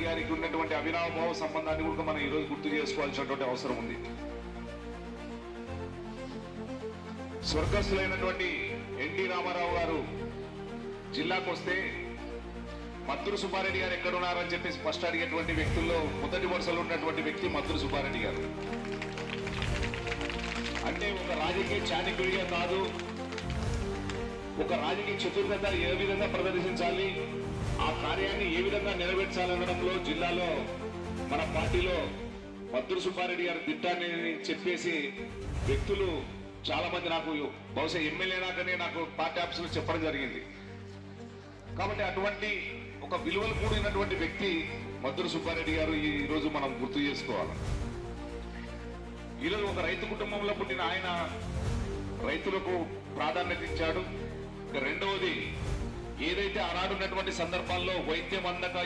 గారికి ఉన్నటువంటి అవినాభావ సంబంధాన్ని కూడా మనం ఈరోజు గుర్తు చేసుకోవాల్సినటువంటి అవసరం ఉంది. స్వర్గస్థులైనటువంటి ఎన్టీ రామారావు గారు జిల్లాకు వస్తే మద్దూరు సుబ్బారెడ్డి గారు ఎక్కడున్నారని చెప్పి ఫస్ట్ అడిగేటువంటి వ్యక్తుల్లో మొదటి వరుసలో ఉన్నటువంటి వ్యక్తి మద్దూరు సుబ్బారెడ్డి గారు. అంటే ఒక రాజకీయ చాణక్యుడిగా కాదు, ఒక రాజకీయ చతుర్గత ఏ విధంగా ప్రదర్శించాలి, ఆ కార్యాన్ని ఏ విధంగా నెరవేర్చాలనడంలో జిల్లాలో మన పార్టీలో మద్దూరు సుబ్బారెడ్డి గారు దిట్టాన్ని చెప్పేసి వ్యక్తులు చాలా మంది నాకు బహుశా ఎమ్మెల్యే నాకనే నాకు పార్టీ ఆఫీసులో చెప్పడం జరిగింది. కాబట్టి అటువంటి ఒక విలువలు కూడినటువంటి వ్యక్తి మద్దూరు సుబ్బారెడ్డి గారు ఈరోజు మనం గుర్తు చేసుకోవాలి. ఈరోజు ఒక రైతు కుటుంబంలో పుట్టిన ఆయన రైతులకు ప్రాధాన్యత ఇచ్చాడు. రెండవది ఏదైతే ఆనాడున్నటువంటి సందర్భాల్లో వైద్యం అందక